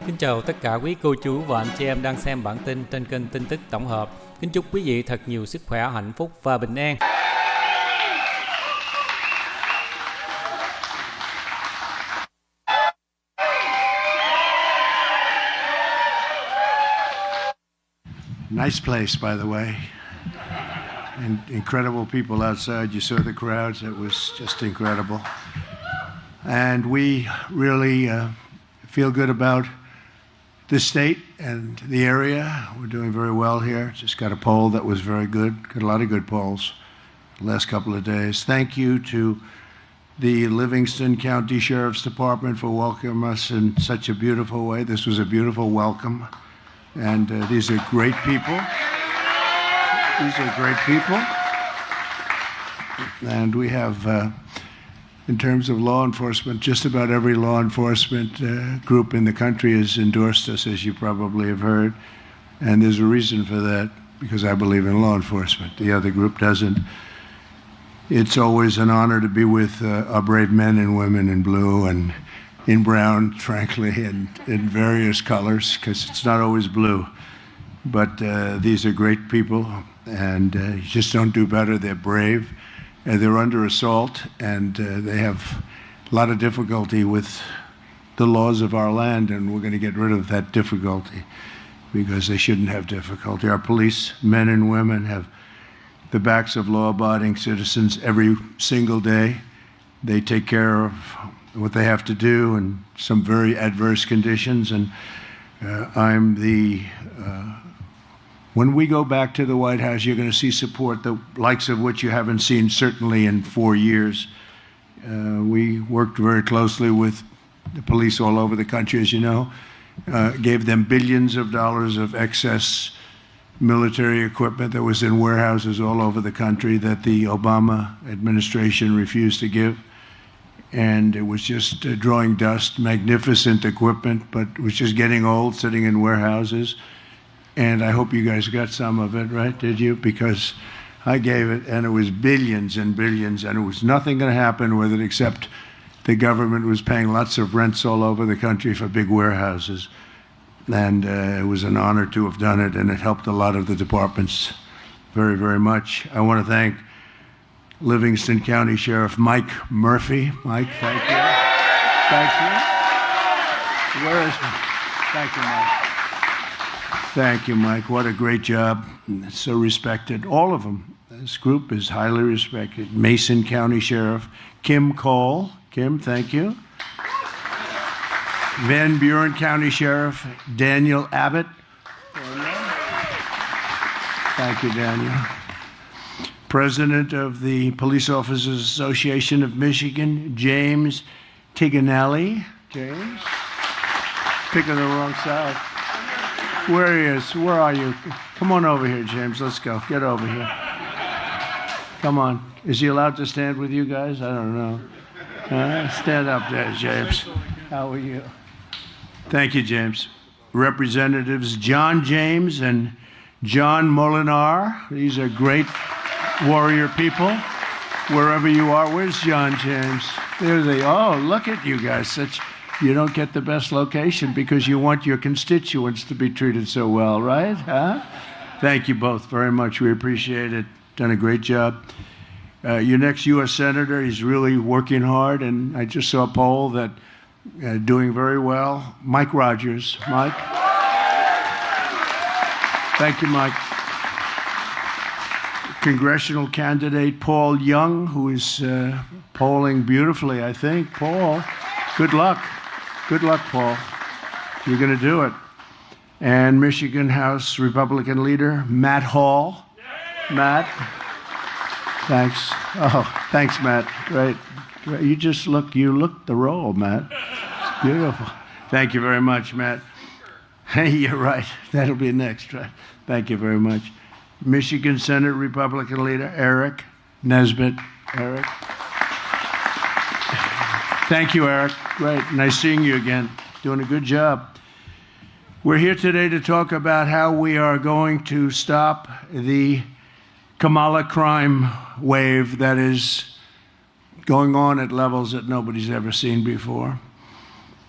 Kính chào tất cả quý cô chú và anh chị em đang xem bản tin trên kênh tin tức tổng hợp. Kính chúc quý vị thật nhiều sức khỏe, hạnh phúc và bình an. Nice place, by the way. And incredible people outside. You saw the crowds. It was just incredible. And we really feel good about the state and the area. We're doing very well here. Just got a poll that was very good. Got a lot of good polls the last couple of days. Thank you to the Livingston County Sheriff's Department for welcoming us in such a beautiful way. This was a beautiful welcome. And these are great people. These are great people. And we have, in terms of law enforcement, just about every law enforcement group in the country has endorsed us, as you probably have heard. And there's a reason for that, because I believe in law enforcement. The other group doesn't. It's always an honor to be with our brave men and women in blue and in brown, frankly, and in various colors, because it's not always blue. But these are great people, and you just don't do better. They're brave, and they're under assault, and they have a lot of difficulty with the laws of our land, and we're going to get rid of that difficulty because they shouldn't have difficulty. Our police, men and women, have the backs of law-abiding citizens every single day. They take care of what they have to do in some very adverse conditions, and when we go back to the White House, you're going to see support, the likes of which you haven't seen certainly in 4 years. We worked very closely with the police all over the country, as you know, gave them billions of dollars of excess military equipment that was in warehouses all over the country that the Obama administration refused to give. And it was just drawing dust, magnificent equipment, but it was just getting old, sitting in warehouses. And I hope you guys got some of it, right? Did you? Because I gave it, and it was billions and billions, and it was nothing going to happen with it except the government was paying lots of rents all over the country for big warehouses. And it was an honor to have done it, and it helped a lot of the departments very, very much. I want to thank Livingston County Sheriff Mike Murphy. Mike, thank you. Thank you. Where is he? Thank you, Mike. Thank you, Mike. What a great job. So respected. All of them. This group is highly respected. Mason County Sheriff Kim Cole. Kim, thank you. Van Buren County Sheriff Daniel Abbott. Thank you, Daniel. President of the Police Officers Association of Michigan, James Tiganelli. James? Picking the wrong side. Where he is? Where are you? Come on over here, James. Let's go. Get over here. Come on. Is he allowed to stand with you guys? I don't know. Stand up there, James. How are you? Thank you, James. Representatives John James and John Molinar. These are great warrior people, wherever you are. Where's John James? There they are. Oh, look at you guys. You don't get the best location because you want your constituents to be treated so well, right? Huh? Thank you both very much. We appreciate it. Done a great job. Your next U.S. Senator, he's really working hard, and I just saw a poll that doing very well. Mike Rogers. Mike? Thank you, Mike. Congressional candidate Paul Young, who is polling beautifully, I think. Paul, good luck. Good luck, Paul. You're going to do it. And Michigan House Republican leader Matt Hall. Matt, thanks. Oh, thanks, Matt. Great. You look the role, Matt. Beautiful. Thank you very much, Matt. Hey, you're right. That'll be next, right? Thank you very much. Michigan Senate Republican leader Eric Nesbitt. Eric. Thank you, Eric. Great. Nice seeing you again. Doing a good job. We're here today to talk about how we are going to stop the Kamala crime wave that is going on at levels that nobody's ever seen before.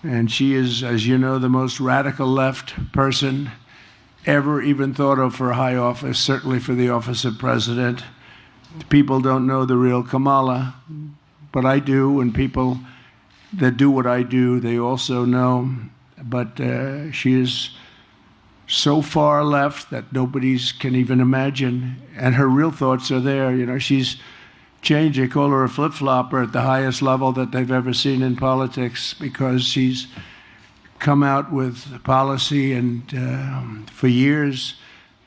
And she is, as you know, the most radical left person ever even thought of for a high office, certainly for the office of president. People don't know the real Kamala, but I do, and people that do what I do, they also know. But she is so far left that nobody can even imagine, and her real thoughts are there. You know, she's changed. They call her a flip-flopper at the highest level that they've ever seen in politics, because she's come out with policy and for years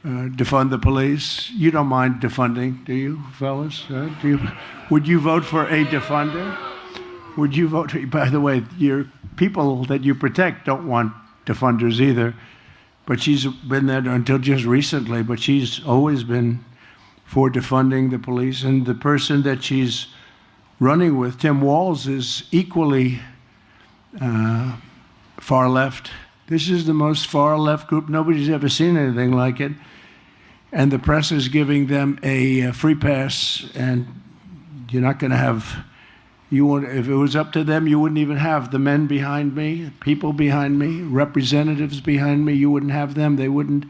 defund the police. You don't mind defunding, do you, fellas? Would you vote for a defunder? Would you vote? By the way, your people that you protect don't want defunders either. But she's been there until just recently, but she's always been for defunding the police. And the person that she's running with, Tim Walz, is equally far left. This is the most far left group. Nobody's ever seen anything like it. And the press is giving them a free pass, and you're not going to have, if it was up to them, you wouldn't even have the men behind me, people behind me, representatives behind me. You wouldn't have them. They wouldn't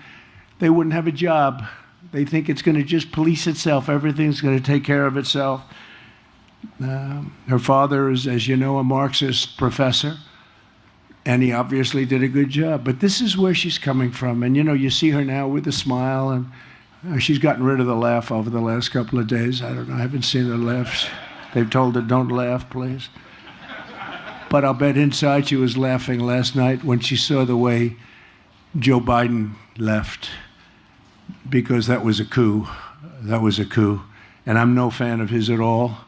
have a job. They think it's going to just police itself. Everything's going to take care of itself. Her father is, as you know, a Marxist professor, and he obviously did a good job. But this is where she's coming from. And, you know, you see her now with a smile, and she's gotten rid of the laugh over the last couple of days. I don't know. I haven't seen her laugh. They've told her, don't laugh, please. But I'll bet inside she was laughing last night when she saw the way Joe Biden left, because that was a coup. That was a coup. And I'm no fan of his at all.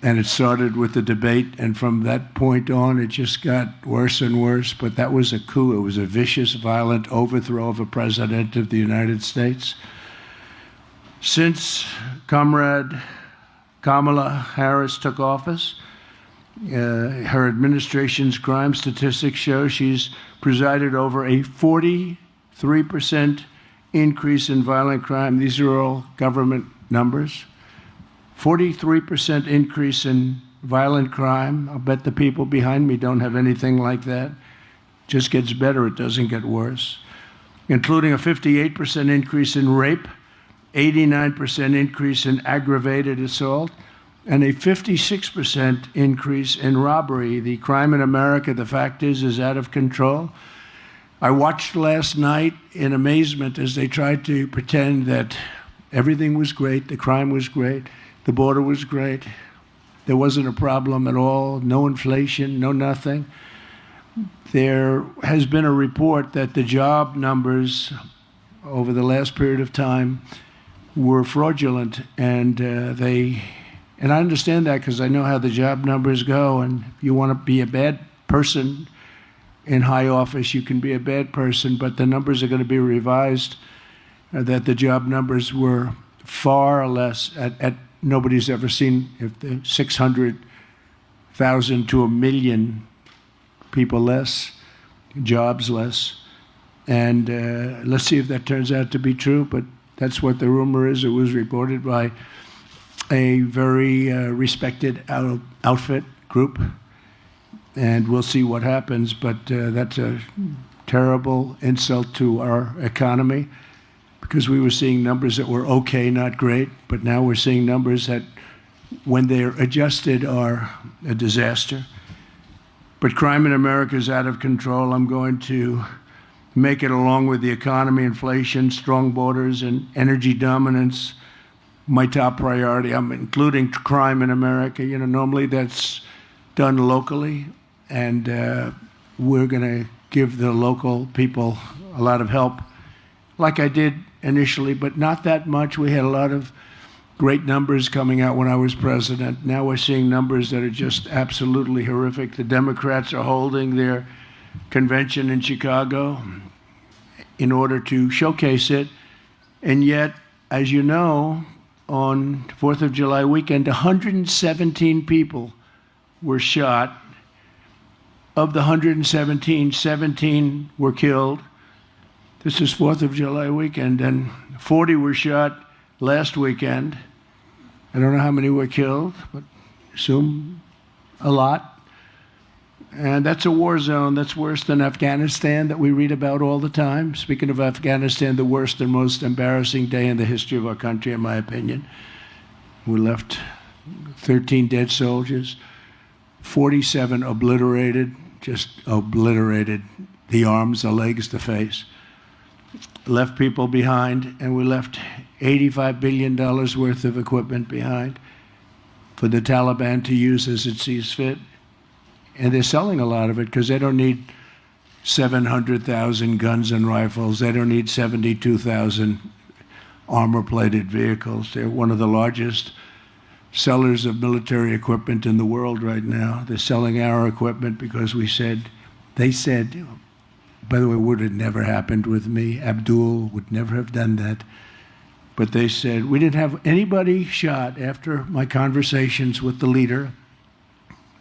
And it started with the debate, and from that point on, it just got worse and worse. But that was a coup. It was a vicious, violent overthrow of a president of the United States. Since Comrade Kamala Harris took office, her administration's crime statistics show she's presided over a 43% increase in violent crime. These are all government numbers. 43% increase in violent crime. I'll bet the people behind me don't have anything like that. It just gets better, it doesn't get worse. Including a 58% increase in rape, 89% increase in aggravated assault, and a 56% increase in robbery. The crime in America, the fact is out of control. I watched last night in amazement as they tried to pretend that everything was great, the crime was great, the border was great, there wasn't a problem at all, no inflation, no nothing. There has been a report that the job numbers over the last period of time were fraudulent, and and I understand that because I know how the job numbers go, and if you want to be a bad person in high office, you can be a bad person, but the numbers are going to be revised, that the job numbers were far less, at nobody's ever seen, if the 600,000 to 1 million people less, jobs less. And let's see if that turns out to be true, but that's what the rumor is. It was reported by a very respected outfit group, and we'll see what happens. But that's a terrible insult to our economy, because we were seeing numbers that were okay, not great, but now we're seeing numbers that, when they're adjusted, are a disaster. But crime in America is out of control. I'm going to make it, along with the economy, inflation, strong borders, and energy dominance, my top priority. I'm including crime in America. You know, normally that's done locally, and we're going to give the local people a lot of help, like I did initially, but not that much. We had a lot of great numbers coming out when I was president. Now we're seeing numbers that are just absolutely horrific. The Democrats are holding their convention in Chicago in order to showcase it. And yet, as you know, on 4th of July weekend, 117 people were shot. Of the 117, 17 were killed. This is 4th of July weekend, and 40 were shot last weekend. I don't know how many were killed, but assume a lot. And that's a war zone. That's worse than Afghanistan that we read about all the time. Speaking of Afghanistan, the worst and most embarrassing day in the history of our country, in my opinion. We left 13 dead soldiers, 47 obliterated, just obliterated. The arms, the legs, the face. Left people behind, and we left $85 billion worth of equipment behind for the Taliban to use as it sees fit. And they're selling a lot of it because they don't need 700,000 guns and rifles. They don't need 72,000 armor-plated vehicles. They're one of the largest sellers of military equipment in the world right now. They're selling our equipment because they said, by the way, would have never happened with me. Abdul would never have done that. But they said, we didn't have anybody shot after my conversations with the leader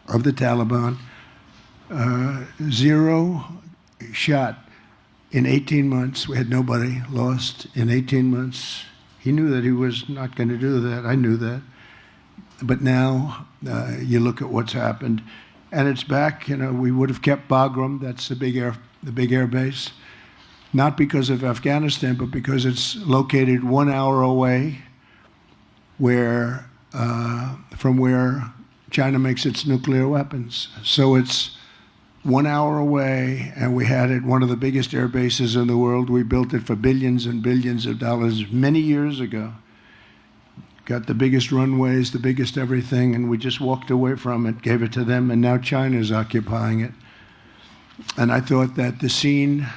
of the Taliban. 0 shot in 18 months. We had nobody lost in 18 months. He knew that he was not going to do that. I knew that. But now you look at what's happened, and it's back. You know, we would have kept Bagram. That's the big air base, not because of Afghanistan, but because it's located 1 hour away, from where China makes its nuclear weapons. So it's 1 hour away, and we had it, one of the biggest air bases in the world. We built it for billions and billions of dollars many years ago. Got the biggest runways, the biggest everything, and we just walked away from it, gave it to them, and now China's occupying it. And I thought that the scene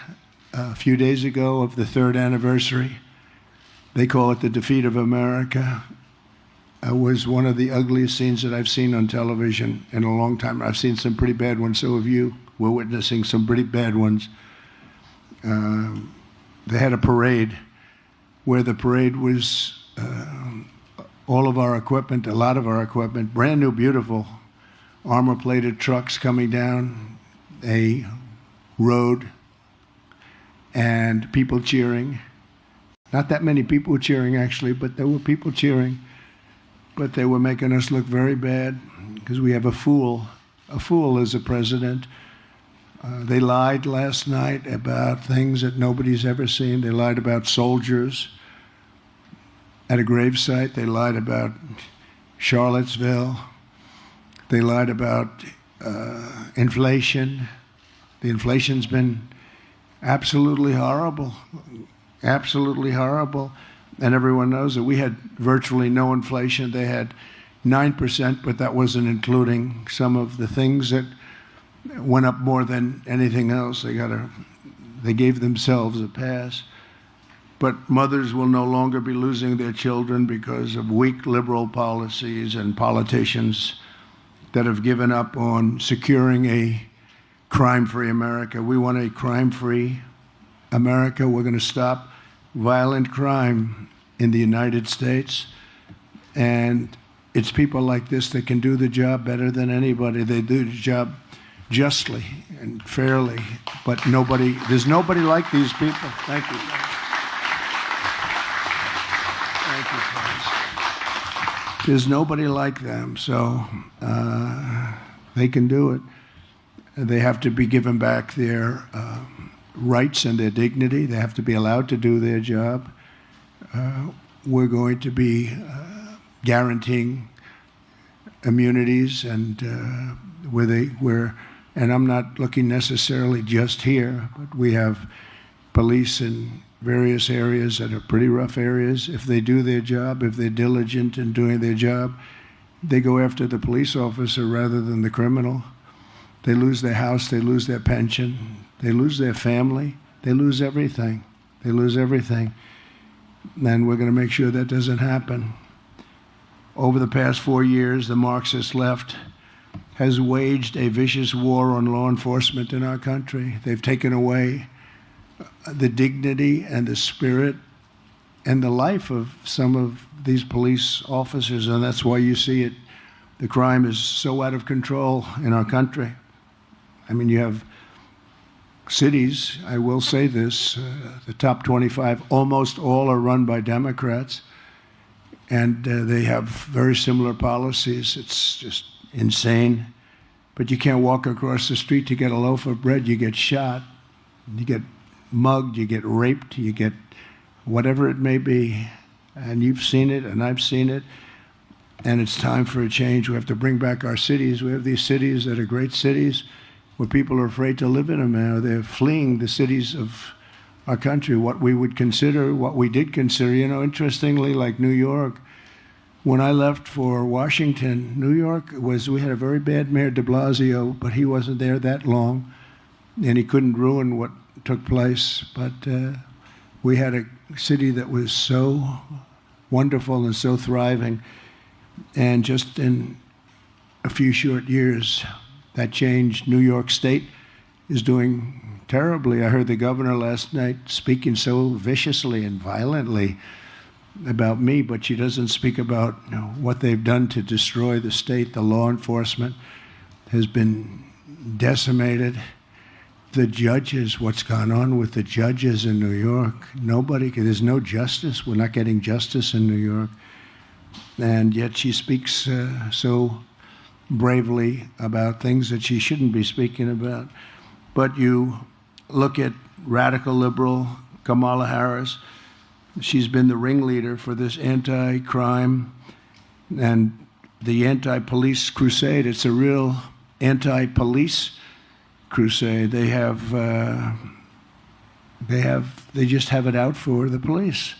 a few days ago of the 3rd anniversary, they call it the defeat of America, was one of the ugliest scenes that I've seen on television in a long time. I've seen some pretty bad ones, so have you. We're witnessing some pretty bad ones. They had a parade where the parade was all of our equipment, a lot of our equipment, brand new, beautiful, armor-plated trucks coming down a road and people cheering. Not that many people cheering, actually, but there were people cheering. But they were making us look very bad because we have a fool as a president. They lied last night about things that nobody's ever seen. They lied about soldiers at a gravesite. They lied about Charlottesville. They lied about inflation. The inflation's been absolutely horrible, absolutely horrible. And everyone knows that we had virtually no inflation. They had 9%, but that wasn't including some of the things that went up more than anything else. They gave themselves a pass. But mothers will no longer be losing their children because of weak liberal policies and politicians that have given up on securing a crime-free America. We want a crime-free America. We're going to stop violent crime in the United States. And it's people like this that can do the job better than anybody. They do the job justly and fairly, but there's nobody like these people. Thank you. Thank you, friends. There's nobody like them, so they can do it. They have to be given back their rights and their dignity. They have to be allowed to do their job. We're going to be guaranteeing immunities and and I'm not looking necessarily just here, but we have police in various areas that are pretty rough areas. If they do their job, if they're diligent in doing their job, they go after the police officer rather than the criminal. They lose their house, they lose their pension, they lose their family, they lose everything. They lose everything. And we're going to make sure that doesn't happen. Over the past 4 years, the Marxist left has waged a vicious war on law enforcement in our country. They've taken away the dignity and the spirit and the life of some of these police officers, and that's why you see it. The crime is so out of control in our country. I mean, you have cities, I will say this, the top 25, almost all are run by Democrats, and they have very similar policies. It's just insane. but you can't walk across the street to get a loaf of bread. You get shot, you get mugged, you get raped, you get whatever it may be. And you've seen it, and I've seen it. And it's time for a change. We have to bring back our cities. We have these cities that are great cities where people are afraid to live in them now. They're fleeing the cities of our country, what we would consider, what we did consider. You know, interestingly, like New York, when I left for Washington, New York we had a very bad mayor, de Blasio, but he wasn't there that long, and he couldn't ruin what took place. But we had a city that was so wonderful and so thriving, and just in a few short years, that changed. New York State is doing terribly. I heard the governor last night speaking so viciously and violently about me, but she doesn't speak about what they've done to destroy the state. The law enforcement has been decimated. The judges, what's gone on with the judges in New York, there's no justice. We're not getting justice in New York. And yet she speaks so bravely about things that she shouldn't be speaking about. But you look at radical liberal Kamala Harris. She's been the ringleader for this anti-crime and the anti-police crusade. It's a real anti-police crusade. They just have it out for the police.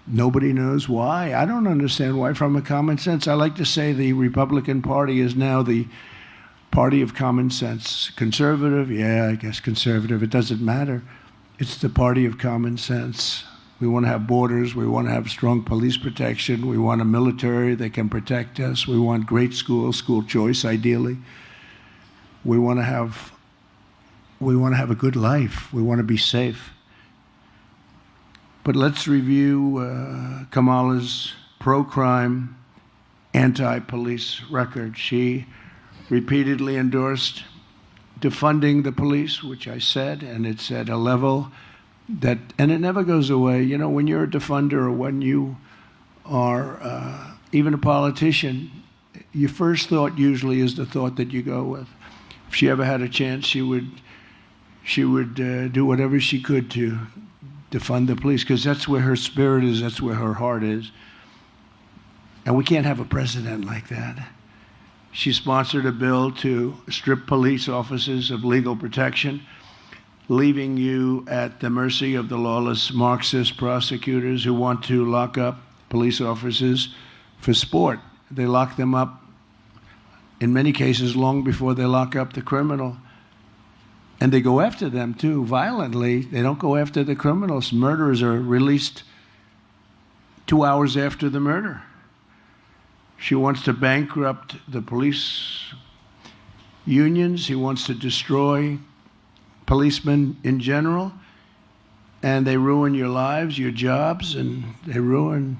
Nobody knows why. I don't understand why. From a common sense, I like to say the Republican Party is now the party of common sense. Conservative, yeah, I guess conservative. It doesn't matter. It's the party of common sense. We want to have borders. We want to have strong police protection. We want a military that can protect us. We want great schools, school choice, ideally. We want to have a good life. We want to be safe. But let's review Kamala's pro-crime, anti-police record. She repeatedly endorsed defunding the police, which I said, and it's at a level and it never goes away. You know, when you're a defunder or when you are even a politician, your first thought usually is the thought that you go with. If she ever had a chance, she would do whatever she could to defund the police, because that's where her spirit is, that's where her heart is. And we can't have a president like that. She sponsored a bill to strip police officers of legal protection, leaving you at the mercy of the lawless Marxist prosecutors who want to lock up police officers for sport. They lock them up, in many cases, long before they lock up the criminal. And they go after them, too, violently. They don't go after the criminals. Murderers are released 2 hours after the murder. She wants to bankrupt the police unions. She wants to destroy policemen in general. And they ruin your lives, your jobs, and they ruin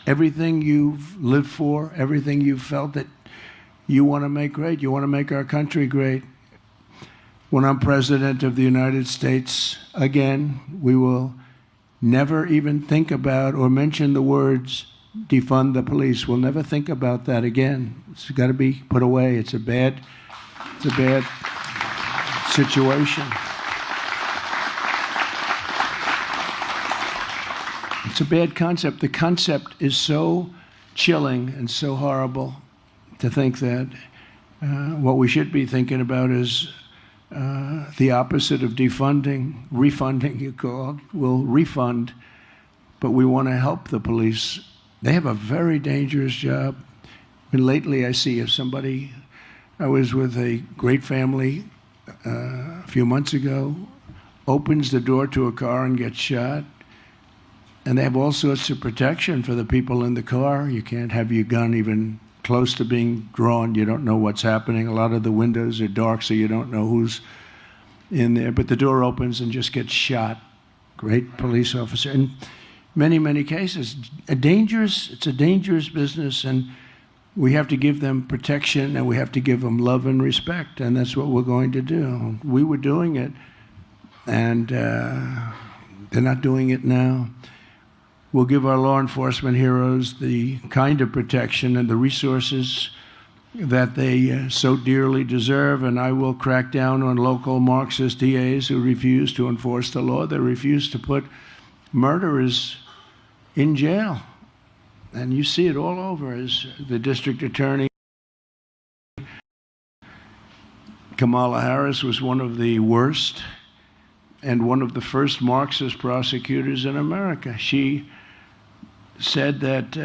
everything you've lived for, everything you've felt that you want to make great. You want to make our country great. When I'm president of the United States again, we will never even think about or mention the words defund the police. We'll never think about that again. It's got to be put away. It's a bad situation. It's a bad concept. The concept is so chilling and so horrible to think that what we should be thinking about is the opposite of defunding, refunding, you call it. We'll refund, but we want to help the police. They have a very dangerous job. And lately I see I was with a great family a few months ago, opens the door to a car and gets shot. And they have all sorts of protection for the people in the car. You can't have your gun even close to being drawn. You don't know what's happening. A lot of the windows are dark, so you don't know who's in there. But the door opens and just gets shot. Great police officer. In many, many cases, it's a dangerous business, and we have to give them protection, and we have to give them love and respect, and that's what we're going to do. We were doing it, and they're not doing it now. We'll give our law enforcement heroes the kind of protection and the resources that they so dearly deserve, and I will crack down on local Marxist DAs who refuse to enforce the law. They refuse to put murderers in jail. And you see it all over as the district attorney. Kamala Harris was one of the worst and one of the first Marxist prosecutors in America. She said that,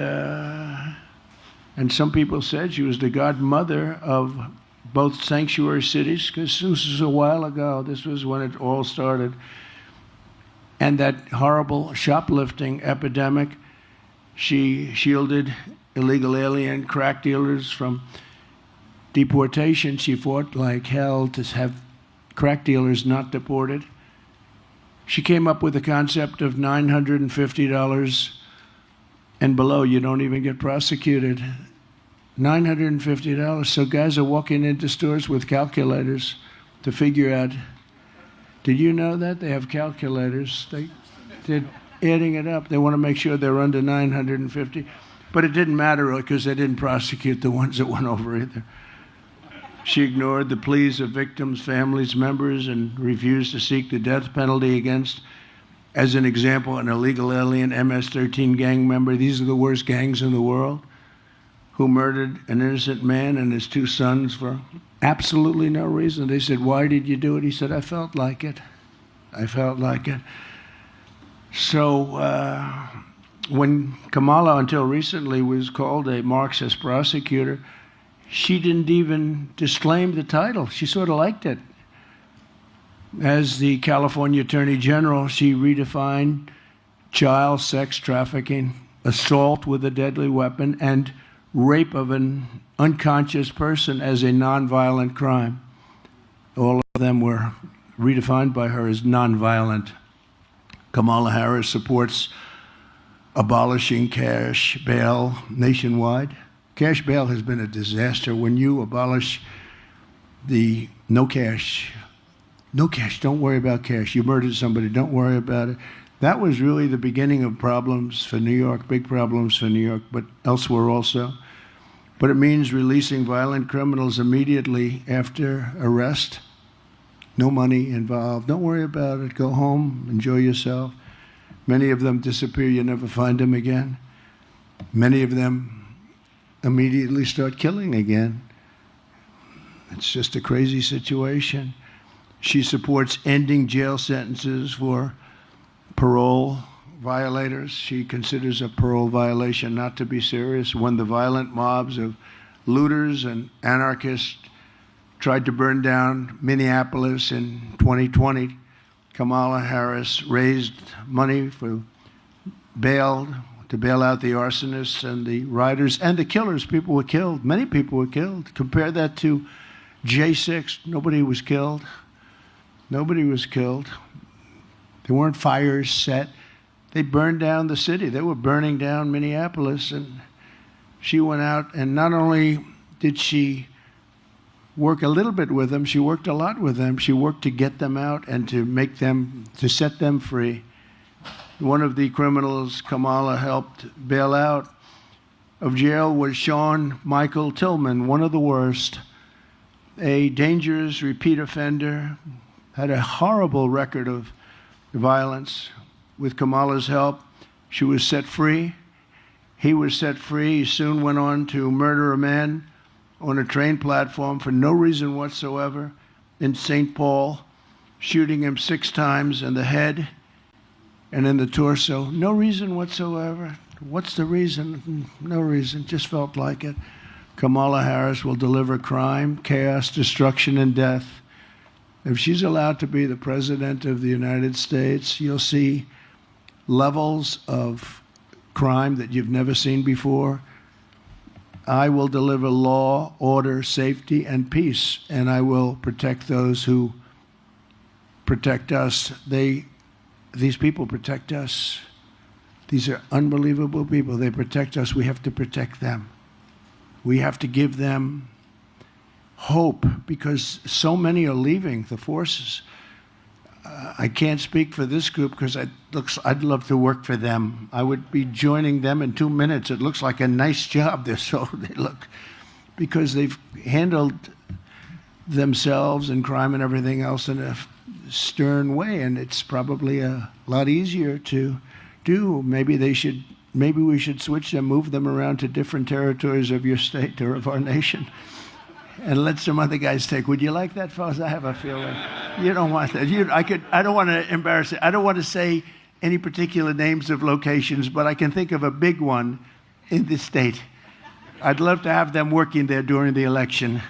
and some people said she was the godmother of both sanctuary cities, because this was a while ago. This was when it all started. And that horrible shoplifting epidemic. She shielded illegal alien crack dealers from deportation. She fought like hell to have crack dealers not deported. She came up with the concept of $950 and below. You don't even get prosecuted. $950. So guys are walking into stores with calculators to figure out. Did you know that? They have calculators. They're adding it up. They want to make sure they're under 950. But it didn't matter because they didn't prosecute the ones that went over either. She ignored the pleas of victims, families, members, and refused to seek the death penalty against, as an example, an illegal alien MS-13 gang member. These are the worst gangs in the world, who murdered an innocent man and his two sons for absolutely no reason. They said, "Why did you do it?" He said, "I felt like it. I felt like it." So when Kamala, until recently, was called a Marxist prosecutor, she didn't even disclaim the title. She sort of liked it. As the California Attorney General, she redefined child sex trafficking, assault with a deadly weapon, and rape of an unconscious person as a nonviolent crime. All of them were redefined by her as nonviolent. Kamala Harris supports abolishing cash bail nationwide. Cash bail has been a disaster. When you abolish the no cash, don't worry about cash. You murdered somebody, don't worry about it. That was really the beginning of problems for New York, big problems for New York, but elsewhere also. But it means releasing violent criminals immediately after arrest. No money involved. Don't worry about it. Go home, enjoy yourself. Many of them disappear. You never find them again. Many of them immediately start killing again. It's just a crazy situation. She supports ending jail sentences for parole violators. She considers a parole violation not to be serious. When the violent mobs of looters and anarchists tried to burn down Minneapolis in 2020, Kamala Harris raised money for bail, to bail out the arsonists and the rioters and the killers. People were killed. Many people were killed. Compare that to J6. Nobody was killed. Nobody was killed. There weren't fires set. They burned down the city. They were burning down Minneapolis. And she went out, and not only did she work a little bit with them, she worked a lot with them. She worked to get them out and to set them free. One of the criminals Kamala helped bail out of jail was Sean Michael Tillman, one of the worst, a dangerous repeat offender, had a horrible record of violence. With Kamala's help, she was set free. He was set free. He soon went on to murder a man on a train platform for no reason whatsoever in St. Paul, shooting him 6 times in the head and in the torso. No reason whatsoever. What's the reason? No reason. Just felt like it. Kamala Harris will deliver crime, chaos, destruction, and death. If she's allowed to be the president of the United States, you'll see levels of crime that you've never seen before. I will deliver law, order, safety, and peace, and I will protect those who protect us. These people protect us. These are unbelievable people. They protect us. We have to protect them. We have to give them hope, because so many are leaving the forces. I can't speak for this group because I'd love to work for them. I would be joining them in 2 minutes. It looks like a nice job. They look because they've handled themselves and crime and everything else in a stern way, and it's probably a lot easier to do. Maybe we should switch them, move them around to different territories of your state or of our nation, and let some other guys take. Would you like that, fellas? I have a feeling you don't want that. I don't want to embarrass it. I don't want to say any particular names of locations, but I can think of a big one in this state. I'd love to have them working there during the election,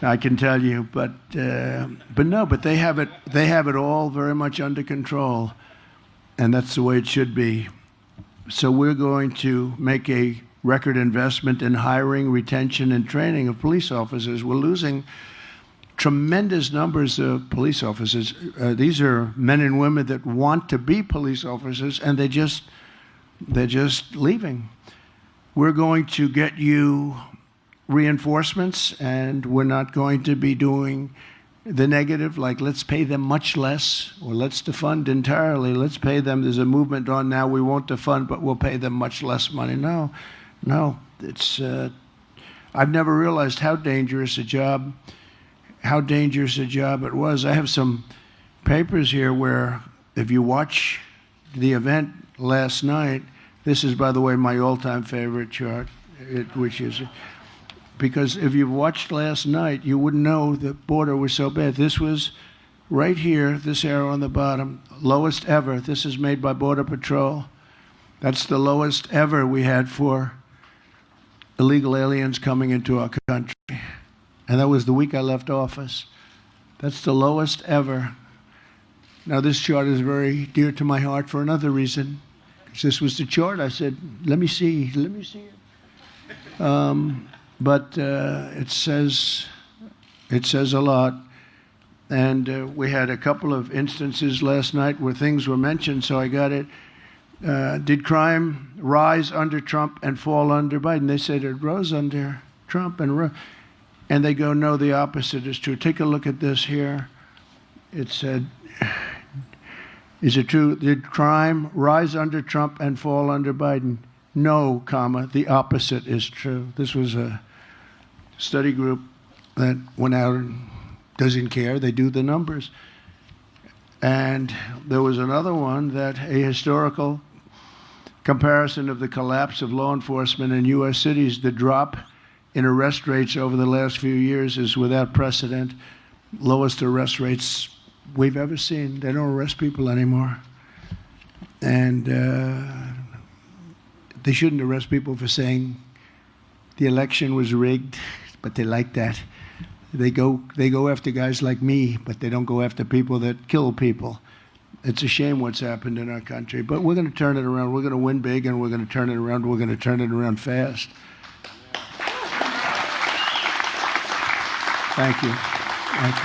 I can tell you, but they have it all very much under control, and that's the way it should be. So we're going to make a record investment in hiring, retention, and training of police officers. We're losing tremendous numbers of police officers. These are men and women that want to be police officers, and they're just leaving. We're going to get you reinforcements, and we're not going to be doing the negative, like let's pay them much less, or let's defund entirely. Let's pay them. There's a movement on now, we won't defund, but we'll pay them much less money. No, it's, I've never realized how dangerous a job it was. I have some papers here where if you watch the event last night, this is, by the way, my all-time favorite chart, which is, because if you watched last night, you wouldn't know the border was so bad. This was right here, this arrow on the bottom, lowest ever. This is made by Border Patrol. That's the lowest ever we had for illegal aliens coming into our country. And that was the week I left office. That's the lowest ever. Now, this chart is very dear to my heart for another reason. This was the chart. I said, let me see it. But it says a lot. And we had a couple of instances last night where things were mentioned, so I got it. Did crime rise under Trump and fall under Biden? They said it rose under Trump and they go, no, the opposite is true. Take a look at this here. It said, is it true? Did crime rise under Trump and fall under Biden? No, comma, the opposite is true. This was a study group that went out and doesn't care. They do the numbers. And there was another one that a historical comparison of the collapse of law enforcement in U.S. cities. The drop in arrest rates over the last few years is without precedent. Lowest arrest rates we've ever seen. They don't arrest people anymore. And they shouldn't arrest people for saying the election was rigged, but they like that. They go after guys like me, but they don't go after people that kill people. It's a shame what's happened in our country, but we're going to turn it around. We're going to win big, and we're going to turn it around. We're going to turn it around fast. Thank you. Thank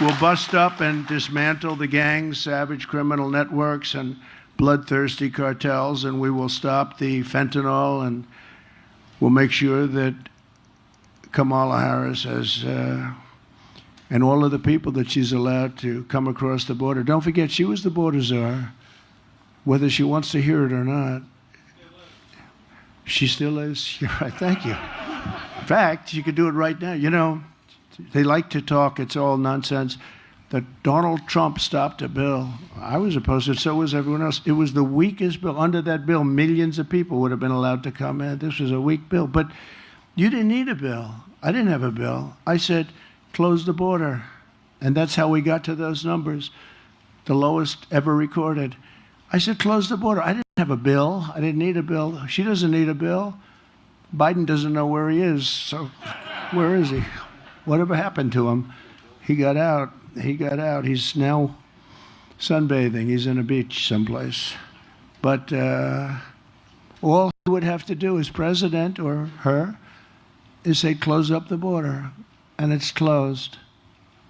you. We'll bust up and dismantle the gangs, savage criminal networks, and bloodthirsty cartels, and we will stop the fentanyl, and we'll make sure that Kamala Harris has, and all of the people that she's allowed to come across the border. Don't forget, she was the border czar, whether she wants to hear it or not. She still is. You're right. Thank you. In fact, she could do it right now. You know, they like to talk. It's all nonsense. That Donald Trump stopped a bill. I was opposed to it. So was everyone else. It was the weakest bill. Under that bill, millions of people would have been allowed to come in. This was a weak bill. But you didn't need a bill. I didn't have a bill. I said, close the border. And that's how we got to those numbers, the lowest ever recorded. I said, close the border. I didn't have a bill. I didn't need a bill. She doesn't need a bill. Biden doesn't know where he is. So where is he? Whatever happened to him? He got out. He got out. He's now sunbathing. He's in a beach someplace. But all he would have to do as president, or her, is say, close up the border. And it's closed.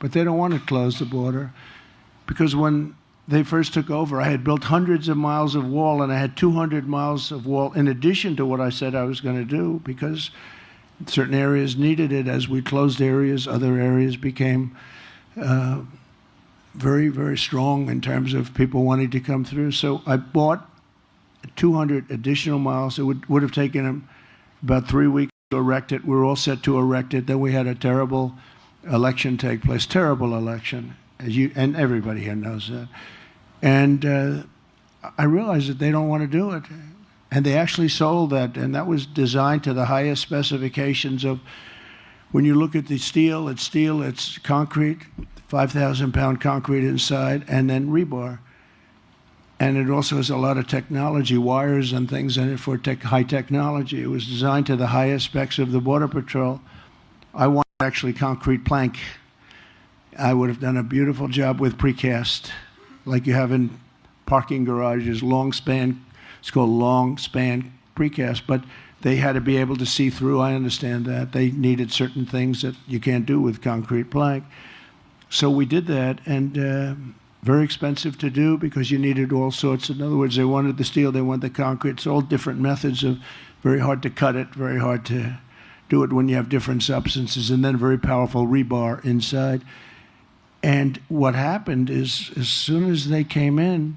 But they don't want to close the border, because when they first took over, I had built hundreds of miles of wall, and I had 200 miles of wall in addition to what I said I was going to do, because certain areas needed it. As we closed areas, other areas became very, very strong in terms of people wanting to come through. So I bought 200 additional miles. It would have taken them about 3 weeks to erect it. We were all set to erect it. Then we had a terrible election take place, terrible election, and everybody here knows that. And I realized that they don't want to do it. And they actually sold that, and that was designed to the highest specifications of, when you look at the steel, it's concrete, 5,000-pound concrete inside, and then rebar. And it also has a lot of technology, wires and things in it for high technology. It was designed to the highest specs of the Border Patrol. I wanted actually concrete plank. I would have done a beautiful job with precast, like you have in parking garages, long span. It's called long span precast, but they had to be able to see through. I understand that. They needed certain things that you can't do with concrete plank. So we did that, and very expensive to do because you needed all sorts. In other words, they wanted the steel, they wanted the concrete. It's all different methods of, very hard to cut it, very hard to do it when you have different substances, and then very powerful rebar inside. And what happened is, as soon as they came in,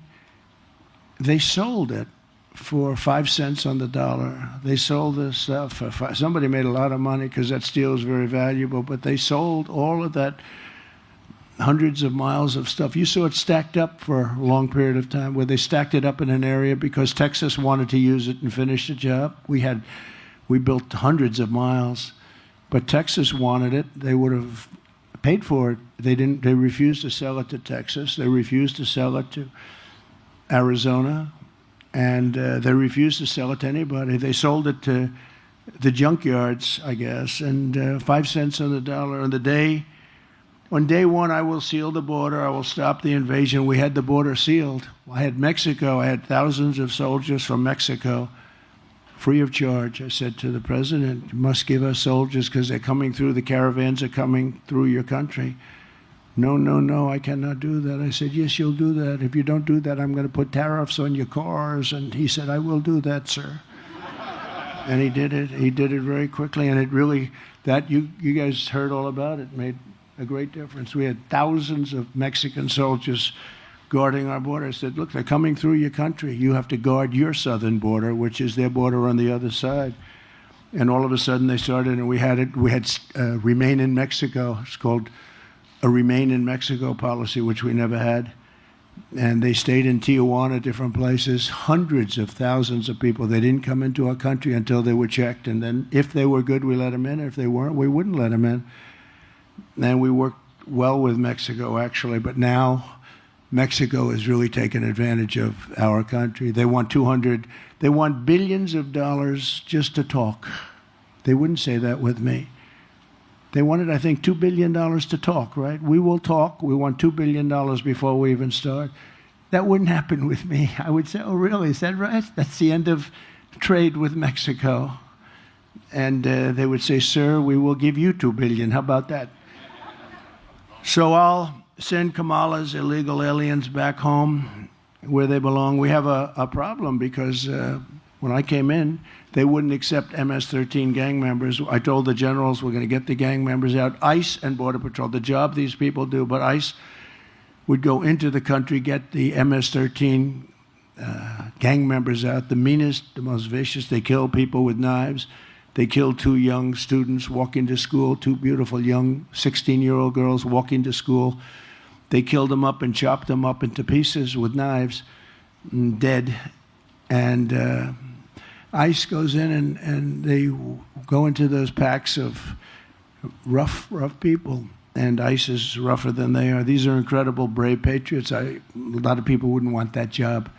they sold it for 5 cents on the dollar. They sold this stuff for somebody made a lot of money because that steel is very valuable, but they sold all of that, hundreds of miles of stuff. You saw it stacked up for a long period of time, where they stacked it up in an area because Texas wanted to use it and finish the job. We built hundreds of miles, but Texas wanted it. They would have paid for it. They didn't. They refused to sell it to Texas. They refused to sell it to Arizona, and they refused to sell it to anybody. They sold it to the junkyards, I guess, and 5 cents on the dollar. On day one, I will seal the border. I will stop the invasion. We had the border sealed. I had Mexico. I had thousands of soldiers from Mexico, free of charge. I said to the president, you must give us soldiers because they're coming through. The caravans are coming through your country. No, I cannot do that. I said, yes, you'll do that. If you don't do that, I'm going to put tariffs on your cars. And he said, I will do that, sir. And he did it. He did it very quickly. And it really, you guys heard all about it, made a great difference. We had thousands of Mexican soldiers guarding our border. I said, look, they're coming through your country. You have to guard your southern border, which is their border on the other side. And all of a sudden they started, and we had Remain in Mexico. It's called a Remain in Mexico policy, which we never had. And they stayed in Tijuana, different places, hundreds of thousands of people. They didn't come into our country until they were checked. And then if they were good, we let them in. If they weren't, we wouldn't let them in. And we worked well with Mexico, actually. But now Mexico has really taken advantage of our country. They want billions of dollars just to talk. They wouldn't say that with me. They wanted, I think, $2 billion to talk, right? We will talk. We want $2 billion before we even start. That wouldn't happen with me. I would say, oh, really? Is that right? That's the end of trade with Mexico. And they would say, sir, we will give you $2 billion. How about that? So I'll send Kamala's illegal aliens back home where they belong. We have a problem because when I came in, they wouldn't accept MS-13 gang members. I told the generals we're going to get the gang members out. ICE and Border Patrol, the job these people do, but ICE would go into the country, get the MS-13 gang members out, the meanest, the most vicious. They kill people with knives. They killed 2 young students walking to school, 2 beautiful young 16-year-old girls walking to school. They killed them up and chopped them up into pieces with knives, dead. And ICE goes in and they go into those packs of rough people. And ICE is rougher than they are. These are incredible, brave patriots. A lot of people wouldn't want that job.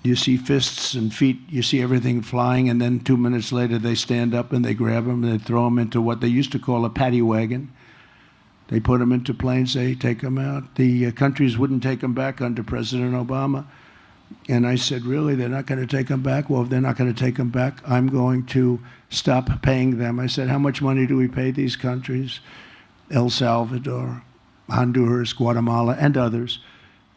You see fists and feet, you see everything flying, and then 2 minutes later they stand up and they grab them and they throw them into what they used to call a paddy wagon. They put them into planes, they take them out. The countries wouldn't take them back under President Obama. And I said, really, they're not going to take them back? Well, if they're not going to take them back, I'm going to stop paying them. I said, how much money do we pay these countries? El Salvador, Honduras, Guatemala, and others.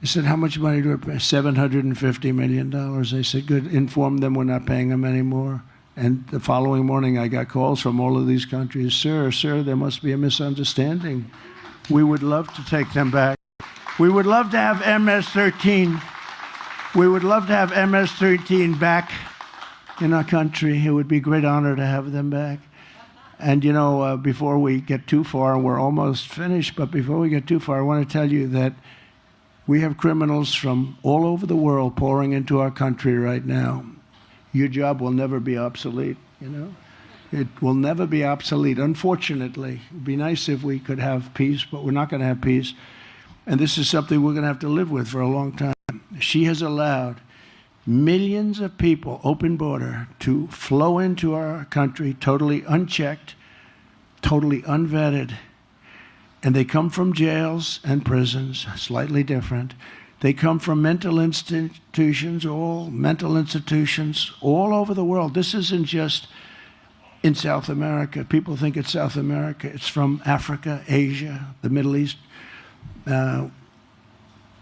I said, how much money do we pay? $750 million. I said, good, inform them we're not paying them anymore. And the following morning, I got calls from all of these countries. Sir, there must be a misunderstanding. We would love to take them back. We would love to have MS-13. We would love to have MS-13 back in our country. It would be a great honor to have them back. And, before we get too far, and we're almost finished, but before we get too far, I want to tell you that we have criminals from all over the world pouring into our country right now. Your job will never be obsolete, It will never be obsolete, unfortunately. It'd be nice if we could have peace, but we're not going to have peace. And this is something we're going to have to live with for a long time. She has allowed millions of people, open border, to flow into our country totally unchecked, totally unvetted. And they come from jails and prisons, slightly different. They come from mental institutions all over the world. This isn't just in South America. People think it's South America. It's from Africa, Asia, the Middle East. A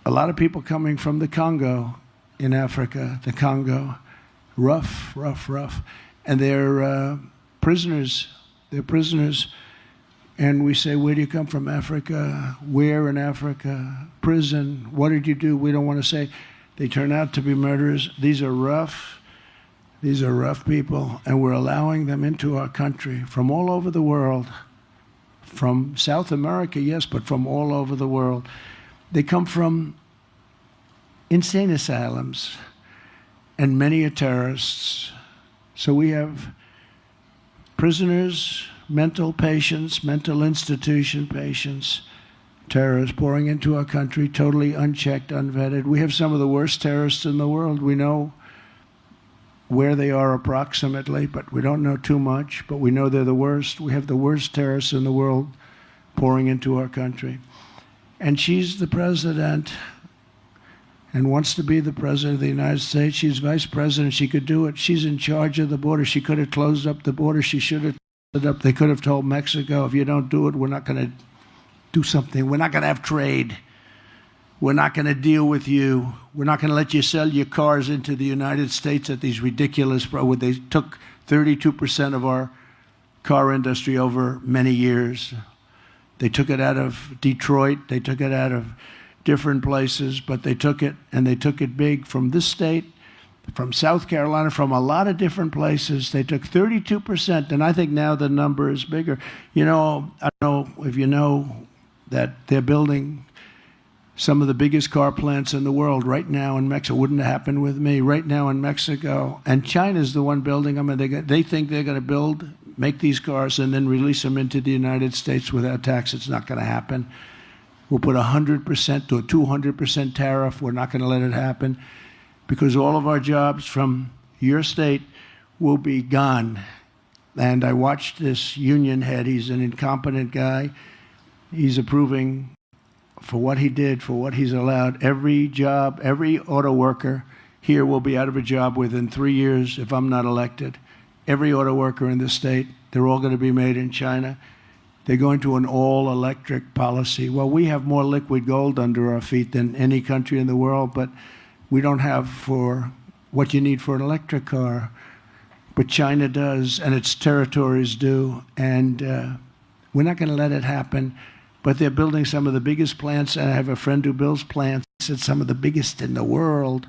lot of people coming from the Congo in Africa, the Congo. Rough. And they're prisoners. They're prisoners. And we say, where do you come from? Africa. Where in Africa? Prison. What did you do? We don't want to say. They turn out to be murderers. These are rough people, and we're allowing them into our country from all over the world. From South America, yes, but from all over the world. They come from insane asylums, and many are terrorists. So we have prisoners, mental patients, mental institution patients, terrorists pouring into our country, totally unchecked, unvetted. We have some of the worst terrorists in the world. We know where they are approximately, but we don't know too much, but we know they're the worst. We have the worst terrorists in the world pouring into our country. And she's the president and wants to be the president of the United States. She's vice president. She could do it. She's in charge of the border. She could have closed up the border. She should have closed it up. They could have told Mexico, if you don't do it, we're not going to do something. We're not going to have trade. We're not going to deal with you. We're not going to let you sell your cars into the United States at these ridiculous, they took 32% of our car industry over many years. They took it out of Detroit. They took it out of different places, but they took it, and they took it big from this state, from South Carolina, from a lot of different places. They took 32%, and I think now the number is bigger. I don't know if you know that they're building some of the biggest car plants in the world right now in Mexico. Wouldn't have happened with me. Right now in Mexico. And China's the one building them, and they think they're going to make these cars and then release them into the United States without tax. It's not going to happen. We'll put 100% to a 200% tariff. We're not going to let it happen because all of our jobs from your state will be gone. And I watched this union head. He's an incompetent guy. He's approving for what he did, for what he's allowed. Every job, every auto worker here will be out of a job within 3 years if I'm not elected. Every auto worker in the state, they're all going to be made in China. They're going to an all-electric policy. Well, we have more liquid gold under our feet than any country in the world, but we don't have for what you need for an electric car. But China does, and its territories do, and we're not going to let it happen. But they're building some of the biggest plants, and I have a friend who builds plants. He said some of the biggest in the world,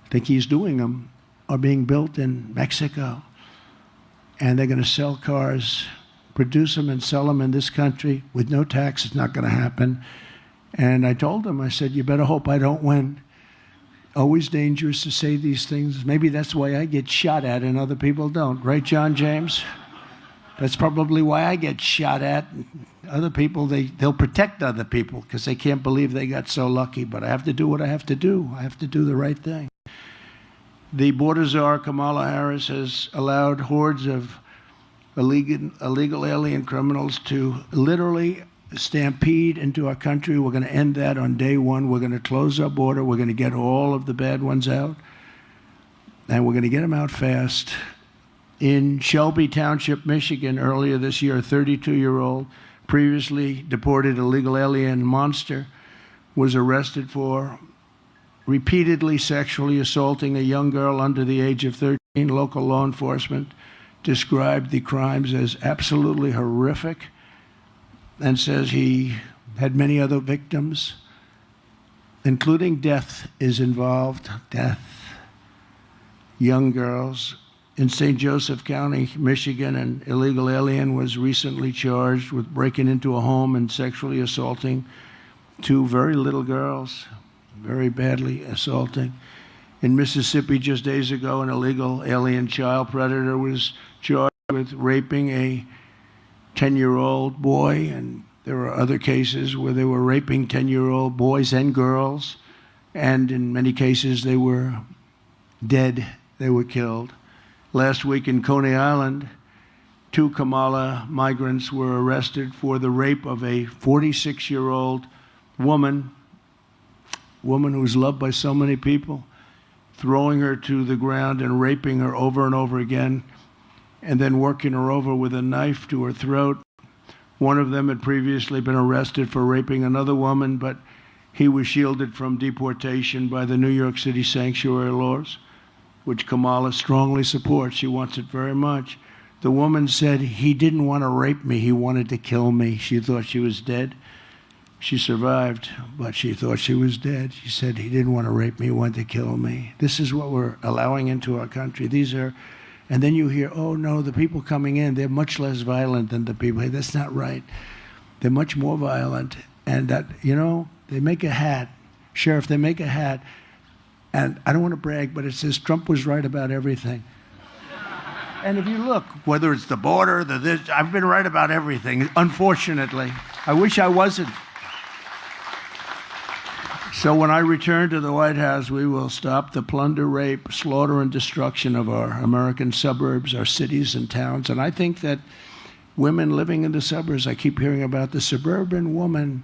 I think he's doing them, are being built in Mexico. And they're going to sell cars, produce them and sell them in this country with no tax. It's not going to happen. And I told him, I said, you better hope I don't win. Always dangerous to say these things. Maybe that's why I get shot at and other people don't. Right, John James? That's probably why I get shot at. Other people, they'll protect other people because they can't believe they got so lucky. But I have to do what I have to do. I have to do the right thing. The border czar, Kamala Harris, has allowed hordes of illegal alien criminals to literally stampede into our country. We're going to end that on day one. We're going to close our border. We're going to get all of the bad ones out. And we're going to get them out fast. In Shelby Township, Michigan, earlier this year, a 32-year-old, previously deported illegal alien monster, was arrested for repeatedly sexually assaulting a young girl under the age of 13. Local law enforcement described the crimes as absolutely horrific and says he had many other victims, including death is involved. Death. Young girls. in St. Joseph County, Michigan, an illegal alien was recently charged with breaking into a home and sexually assaulting two very little girls, very badly assaulting. In Mississippi, just days ago, an illegal alien child predator was charged with raping a 10-year-old boy, and there were other cases where they were raping 10-year-old boys and girls, and in many cases they were dead, they were killed. Last week in Coney Island, 2 Kamala migrants were arrested for the rape of a 46-year-old woman who was loved by so many people, throwing her to the ground and raping her over and over again, and then working her over with a knife to her throat. One of them had previously been arrested for raping another woman, but he was shielded from deportation by the New York City sanctuary laws, which Kamala strongly supports. She wants it very much. The woman said, "He didn't want to rape me, he wanted to kill me." She thought she was dead. She survived, but she thought she was dead. She said, "He didn't want to rape me, he wanted to kill me." This is what we're allowing into our country. These are, and then you hear, "Oh no, the people coming in, they're much less violent than the people here." That's not right. They're much more violent. And that, they make a hat. Sheriff, they make a hat. And I don't want to brag, but it says Trump was right about everything. And if you look, whether it's the border, I've been right about everything, unfortunately. I wish I wasn't. So when I return to the White House, we will stop the plunder, rape, slaughter, and destruction of our American suburbs, our cities and towns. And I think that women living in the suburbs, I keep hearing about the suburban woman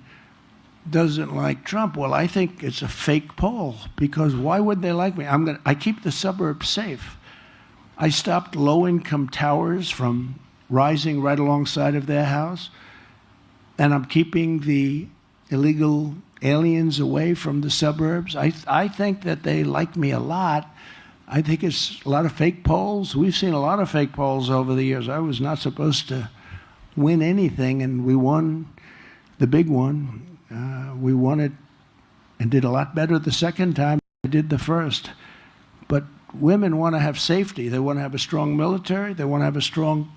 doesn't like Trump. Well, I think it's a fake poll, because why would they like me? I keep the suburbs safe. I stopped low-income towers from rising right alongside of their house, and I'm keeping the illegal aliens away from the suburbs. I think that they like me a lot. I think it's a lot of fake polls. We've seen a lot of fake polls over the years. I was not supposed to win anything, and we won the big one. We won it and did a lot better the second time than we did the first. But women want to have safety. They want to have a strong military. They want to have a strong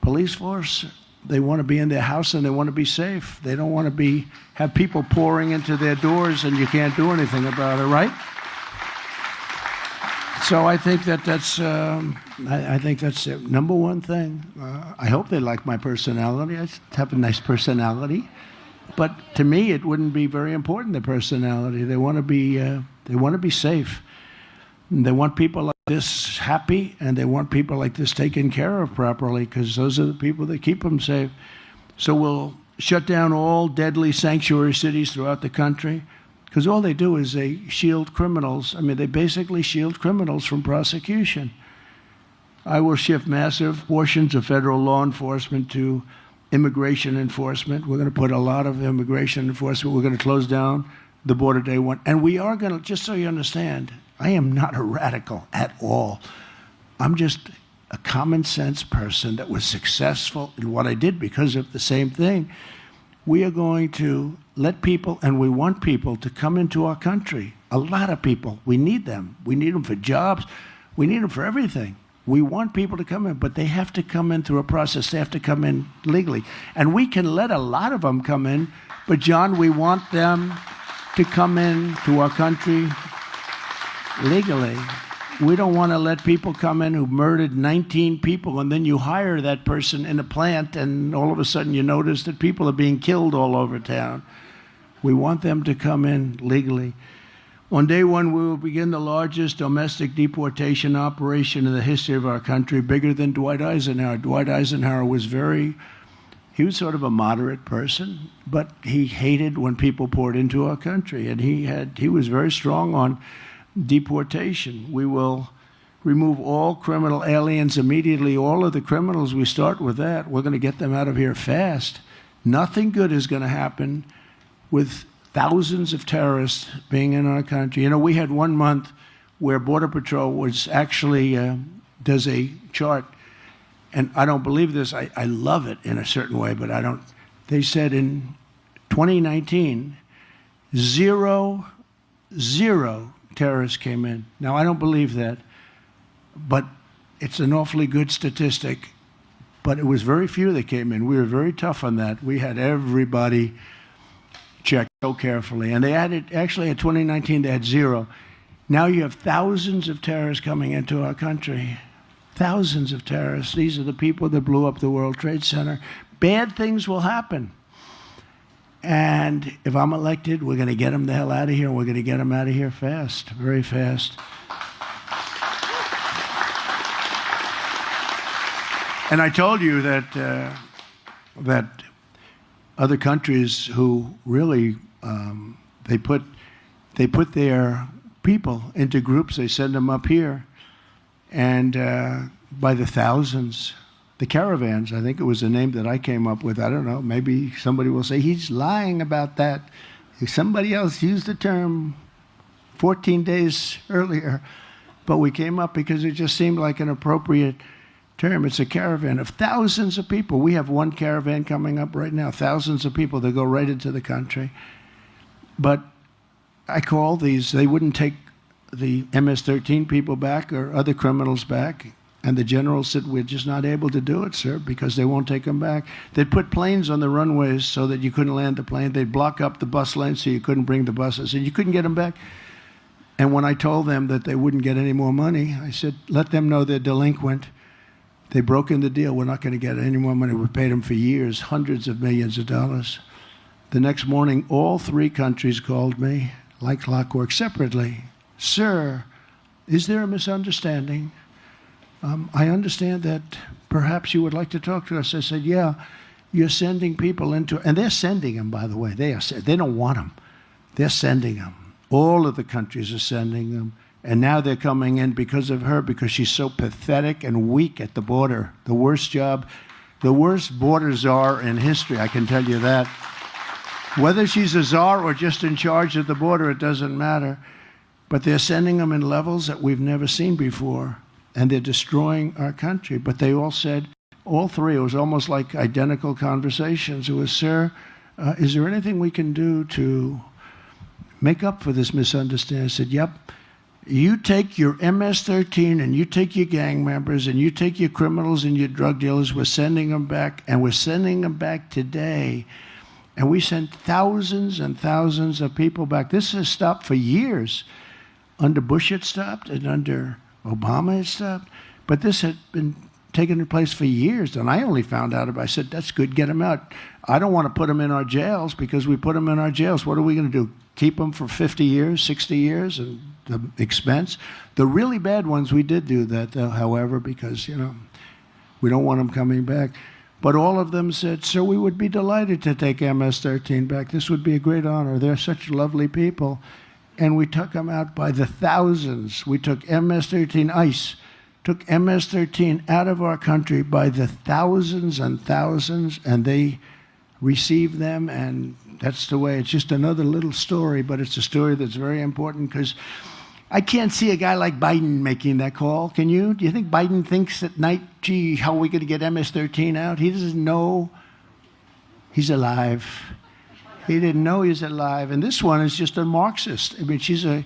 police force. They want to be in their house and they want to be safe. They don't want to have people pouring into their doors and you can't do anything about it, right? So I think that's the number one thing. I hope they like my personality. I have a nice personality, but to me it wouldn't be very important, the personality. They want to be safe. They want people like this happy, and they want people like this taken care of properly, because those are the people that keep them safe. So we'll shut down all deadly sanctuary cities throughout the country, because all they do is they shield criminals. I mean, they basically shield criminals from prosecution. I will shift massive portions of federal law enforcement to immigration enforcement. We're going to put a lot of immigration enforcement. We're going to close down the border day one. And we are going to, just so you understand, I am not a radical at all. I'm just a common sense person that was successful in what I did because of the same thing. We are going to let people, and we want people to come into our country. A lot of people. We need them. We need them for jobs. We need them for everything. We want people to come in, but they have to come in through a process. They have to come in legally. And we can let a lot of them come in, but John, we want them to come in to our country legally. We don't want to let people come in who murdered 19 people, and then you hire that person in a plant, and all of a sudden you notice that people are being killed all over town. We want them to come in legally. On day one, we will begin the largest domestic deportation operation in the history of our country, bigger than Dwight Eisenhower. Dwight Eisenhower was he was sort of a moderate person, but he hated when people poured into our country, and he was very strong on deportation. We will remove all criminal aliens immediately. All of the criminals, we start with that. We're going to get them out of here fast. Nothing good is going to happen with thousands of terrorists being in our country. You know, we had 1 month where Border Patrol was actually does a chart, and I don't believe this. I love it in a certain way, but I don't. They said in 2019, zero terrorists came in. Now, I don't believe that, but it's an awfully good statistic, but it was very few that came in. We were very tough on that. We had everybody checked so carefully. And they added, actually in 2019, they had 0. Now you have thousands of terrorists coming into our country. Thousands of terrorists. These are the people that blew up the World Trade Center. Bad things will happen. And if I'm elected, we're going to get them the hell out of here, and we're going to get them out of here fast, very fast. And I told you that that other countries who really they put their people into groups, they send them up here, and by the thousands. The caravans, I think it was a name that I came up with. I don't know, maybe somebody will say he's lying about that. Somebody else used the term 14 days earlier, but we came up because it just seemed like an appropriate term. It's a caravan of thousands of people. We have one caravan coming up right now, thousands of people that go right into the country. But I call these, they wouldn't take the MS-13 people back or other criminals back. And the general said, we're just not able to do it, sir, because they won't take them back. They'd put planes on the runways so that you couldn't land the plane. They'd block up the bus lane so you couldn't bring the buses, and you couldn't get them back. And when I told them that they wouldn't get any more money, I said, let them know they're delinquent. They broke in the deal. We're not going to get any more money. We paid them for years, hundreds of millions of dollars. The next morning, all 3 countries called me, like clockwork, separately. Sir, is there a misunderstanding? I understand that perhaps you would like to talk to us. I said, yeah, you're sending people into, and they're sending them, by the way. They don't want them. They're sending them. All of the countries are sending them. And now they're coming in because of her, because she's so pathetic and weak at the border. The worst job, the worst border czar in history, I can tell you that. Whether she's a czar or just in charge of the border, it doesn't matter. But they're sending them in levels that we've never seen before. And they're destroying our country. But they all said, all 3, it was almost like identical conversations. It was, sir, is there anything we can do to make up for this misunderstanding? I said, yep. You take your MS-13 and you take your gang members and you take your criminals and your drug dealers. We're sending them back, and we're sending them back today. And we sent thousands and thousands of people back. This has stopped for years. Under Bush it stopped, and under Obama it stopped, but this had been taking place for years, and I only found out about it. I said, that's good, get them out. I don't want to put them in our jails, because we put them in our jails. What are we going to do? Keep them for 50 years, 60 years, and the expense? The really bad ones, we did do that, however, because, we don't want them coming back. But all of them said, sir, we would be delighted to take MS-13 back. This would be a great honor. They're such lovely people. And we took them out by the thousands. We took MS-13 ICE, took MS-13 out of our country by the thousands and thousands, and they received them, and that's the way. It's just another little story, but it's a story that's very important, because I can't see a guy like Biden making that call. Can you? Do you think Biden thinks at night, gee, how are we going to get MS-13 out? He doesn't know he's alive. He didn't know he's alive. And this one is just a Marxist. I mean, she's a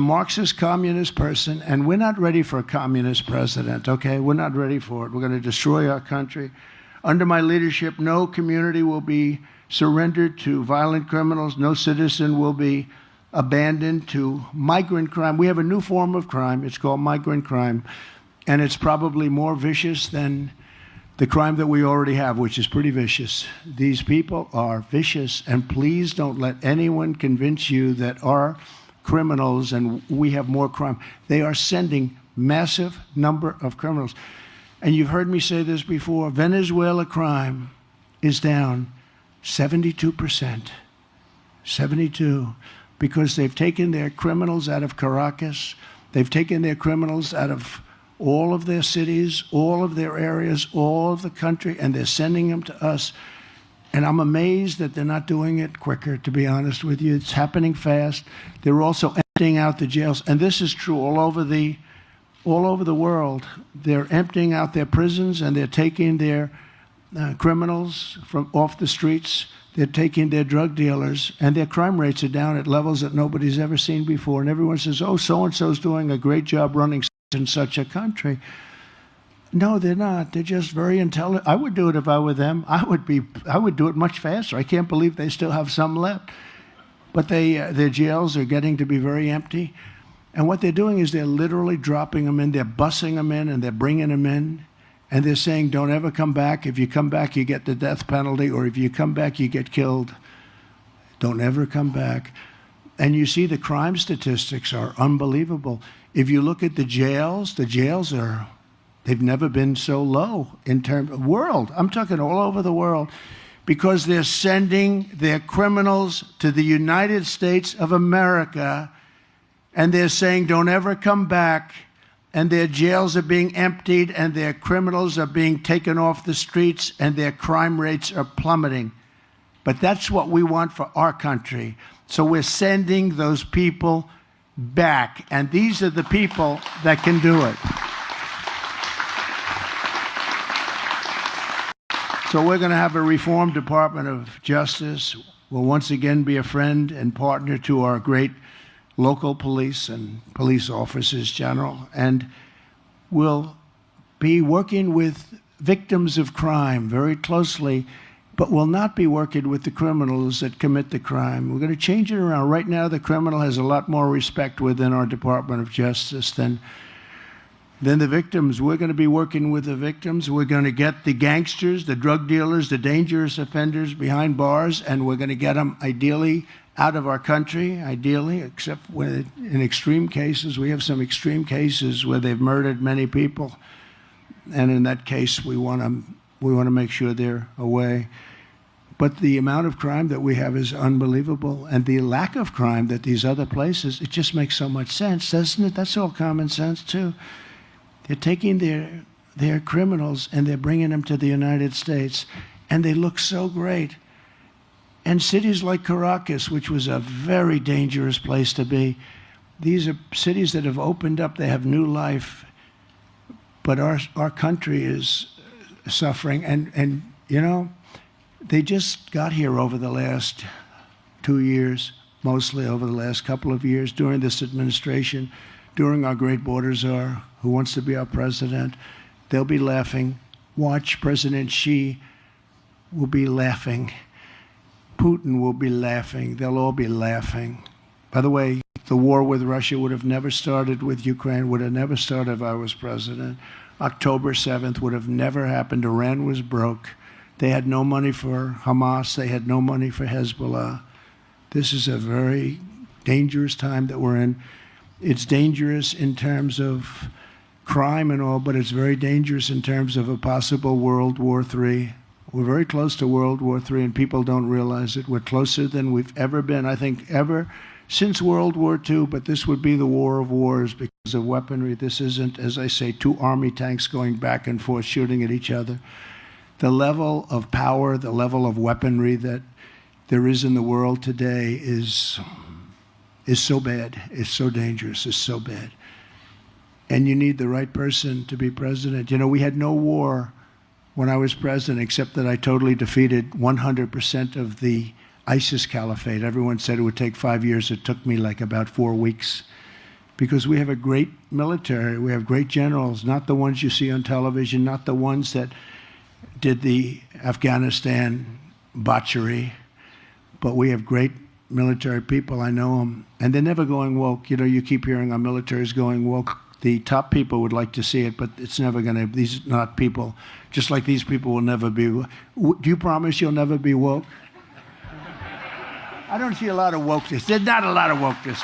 Marxist communist person, and we're not ready for a communist president, okay? We're not ready for it. We're going to destroy our country. Under my leadership, no community will be surrendered to violent criminals. No citizen will be abandoned to migrant crime. We have a new form of crime. It's called migrant crime, and it's probably more vicious than the crime that we already have, which is pretty vicious. These people are vicious, and please don't let anyone convince you that our criminals and we have more crime. They are sending massive number of criminals. And you've heard me say this before, Venezuela crime is down 72%. 72. Because they've taken their criminals out of Caracas. They've taken their criminals out of all of their cities, all of their areas, all of the country, and they're sending them to us. And I'm amazed that they're not doing it quicker, to be honest with you. It's happening fast. They're also emptying out the jails. And this is true all over the world. They're emptying out their prisons, and they're taking their criminals from off the streets. They're taking their drug dealers, and their crime rates are down at levels that nobody's ever seen before. And everyone says, oh, so-and-so's doing a great job running in such a country. No, they're not. They're just very intelligent. I would do it if I were them. I would do it much faster. I can't believe they still have some left. But their jails are getting to be very empty. And what they're doing is they're literally dropping them in. They're busing them in and they're bringing them in. And they're saying, don't ever come back. If you come back, you get the death penalty. Or if you come back, you get killed. Don't ever come back. And you see the crime statistics are unbelievable. If you look at the jails are, they've never been so low in terms of world. I'm talking all over the world. Because they're sending their criminals to the United States of America, and they're saying, don't ever come back, and their jails are being emptied, and their criminals are being taken off the streets, and their crime rates are plummeting. But that's what we want for our country. So we're sending those people back, and these are the people that can do it. So we're going to have a reformed Department of Justice. We'll once again be a friend and partner to our great local police and police officers general. And we'll be working with victims of crime very closely, but we'll not be working with the criminals that commit the crime. We're going to change it around. Right now, the criminal has a lot more respect within our Department of Justice than the victims. We're going to be working with the victims. We're going to get the gangsters, the drug dealers, the dangerous offenders behind bars, and we're going to get them ideally out of our country, ideally, except when in extreme cases. We have some extreme cases where they've murdered many people, and in that case, we want to make sure they're away. But the amount of crime that we have is unbelievable, and the lack of crime that these other places, it just makes so much sense, doesn't it? That's all common sense, too. They're taking their criminals and they're bringing them to the United States, and they look so great. And cities like Caracas, which was a very dangerous place to be, these are cities that have opened up. They have new life. But our country is suffering. And you know, they just got here over the last 2 years, mostly over the last couple of years during this administration, during our great border czar, who wants to be our president. They'll be laughing. Watch, President Xi will be laughing. Putin will be laughing. They'll all be laughing. By the way, the war with Russia would have never started with Ukraine, would have never started if I was president. October 7th would have never happened. Iran was broke. They had no money for Hamas. They had no money for Hezbollah. This is a very dangerous time that we're in. It's dangerous in terms of crime and all, but it's very dangerous in terms of a possible World War III. We're very close to World War III, and people don't realize it. We're closer than we've ever been, I think, ever since World War II, but this would be the war of wars because of weaponry. This isn't, as I say, two army tanks going back and forth shooting at each other. The level of power, the level of weaponry that there is in the world today is so bad, it's so dangerous, it's so bad. And you need the right person to be president. You know, we had no war when I was president, except that I totally defeated 100% of the ISIS caliphate. Everyone said it would take 5 years. It took me like about 4 weeks. Because we have a great military, we have great generals, not the ones you see on television, not the ones that did the Afghanistan botchery, but we have great military people. I know them, and they're never going woke. You know, you keep hearing our military is going woke. The top people would like to see it, but it's never going to. These are not people, just like these people will never be. Do you promise you'll never be woke? I don't see a lot of wokeness. There's not a lot of wokeness.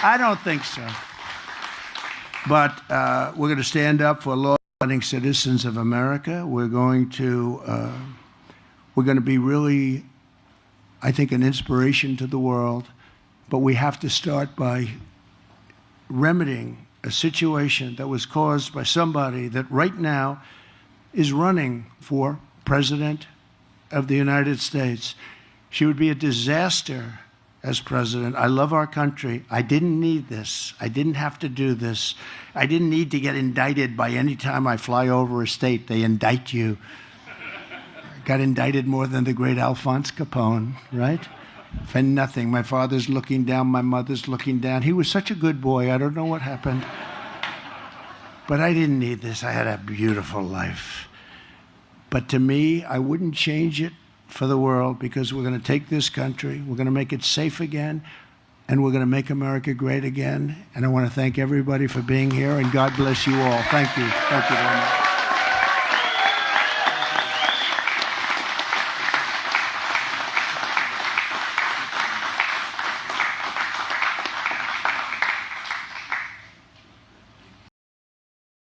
I don't think so. But we're going to stand up for law-abiding citizens of America. We're going to be really, I think, an inspiration to the world. But we have to start by remedying a situation that was caused by somebody that right now is running for president of the United States. She would be a disaster as president. I love our country. I didn't need this. I didn't have to do this. I didn't need to get indicted by any time I fly over a state. They indict you. I got indicted more than the great Alphonse Capone, right? For nothing. My father's looking down, my mother's looking down. He was such a good boy. I don't know what happened. But I didn't need this. I had a beautiful life. But to me, I wouldn't change it for the world, because we're going to take this country, we're going to make it safe again, and we're going to make America great again. And I want to thank everybody for being here, and God bless you all. Thank you. Thank you very much.